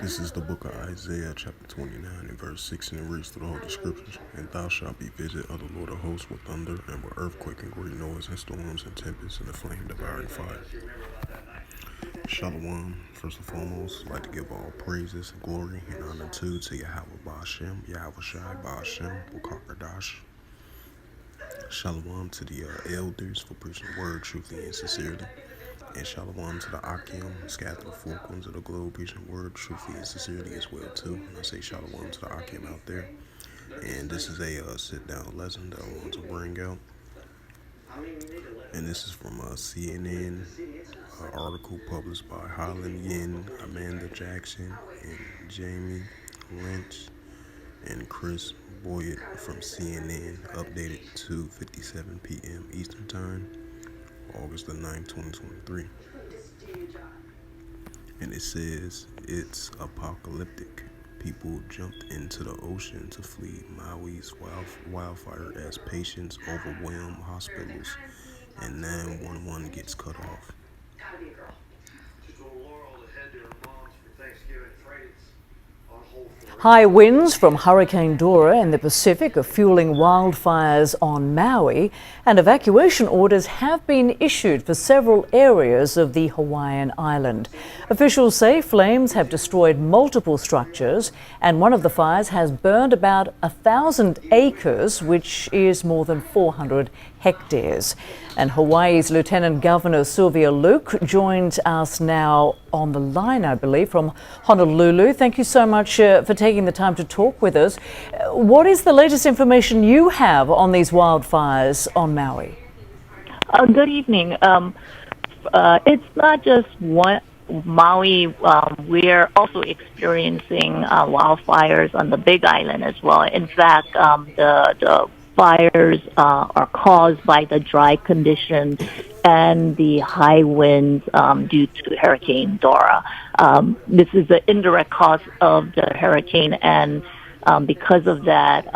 This is the book of Isaiah, chapter 29, and verse 6, and it reads through the whole scriptures. And thou shalt be visit of the Lord of hosts with thunder, and with earthquake, and great noise, and storms, and tempests, and the flame devouring fire. Shalom. First and foremost, I'd like to give all praises and glory and honor to Yahweh Ba'ashem, Yahweh Shai Ba'ashem, Bukakadash. Shalom to the elders for preaching the word truthfully and sincerely. And shalom to the Akim, scattered the four corners of the globe, preaching the word truthfully and sincerely as well too. And I say shalom to the Akim out there. And this is a sit-down lesson that I want to bring out. And this is from a CNN article published by Holland Yin, Amanda Jackson, and Jamie Lynch, and Chris Boyd from CNN, updated 2:57 p.m. Eastern Time, August the 9th, 2023. And it says, it's apocalyptic. People jumped into the ocean to flee Maui's wildfire as patients overwhelm hospitals and 911 gets cut off. High winds from Hurricane Dora in the Pacific are fueling wildfires on Maui, and evacuation orders have been issued for several areas of the Hawaiian island. Officials say flames have destroyed multiple structures, and one of the fires has burned about 1,000 acres, which is more than 400 hectares. And Hawaii's Lieutenant Governor Sylvia Luke joins us now on the line, I believe, from Honolulu. Thank you so much for taking the time to talk with us. What is the latest information you have on these wildfires on Maui? Good evening. It's not just one Maui. We're also experiencing wildfires on the Big Island as well. In fact, the fires are caused by the dry conditions and the high winds due to Hurricane Dora. This is the indirect cause of the hurricane, and because of that,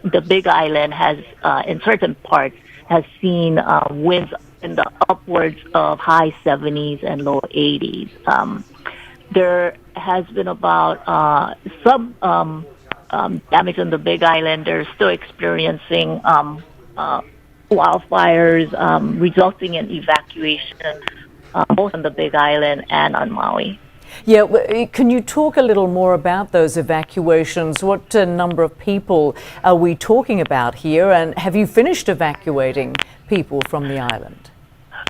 the Big Island has, in certain parts, has seen winds in the upwards of high 70s and low 80s. There has been about some damage on the Big Island. They're still experiencing wildfires resulting in evacuation both on the Big Island and on Maui. Yeah, can you talk a little more about those evacuations? What number of people are we talking about here, and have you finished evacuating people from the island?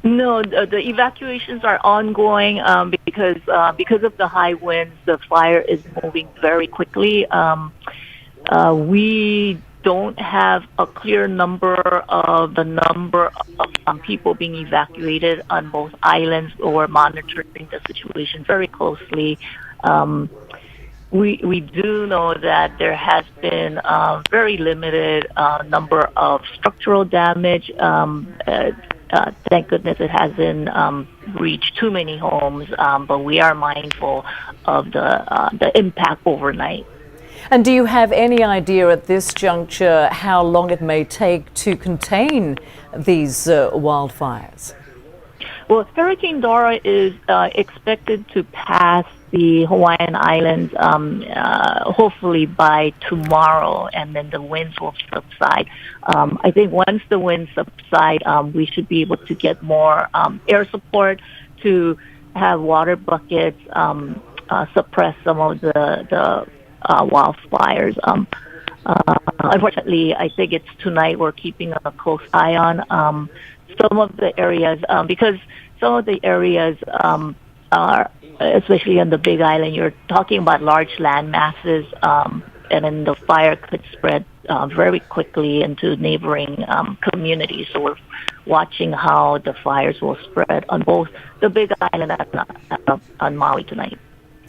No, the evacuations are ongoing because of the high winds. The fire is moving very quickly. We don't have a clear number of people being evacuated on both islands. We're monitoring the situation very closely. We do know that there has been a very limited number of structural damage. Thank goodness it hasn't reached too many homes, but we are mindful of the impact overnight. And do you have any idea at this juncture how long it may take to contain these wildfires? Well, Hurricane Dora is expected to pass the Hawaiian Islands hopefully by tomorrow, and then the winds will subside. I think once the winds subside, we should be able to get more air support to have water buckets suppress some of the wildfires. Unfortunately, I think it's tonight we're keeping a close eye on some of the areas because some of the areas are, especially on the Big Island, you're talking about large land masses, and then the fire could spread very quickly into neighboring communities. So we're watching how the fires will spread on both the Big Island and on Maui tonight.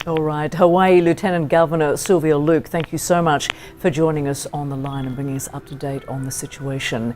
All right. Hawaii Lieutenant Governor Sylvia Luke, thank you so much for joining us on the line and bringing us up to date on the situation.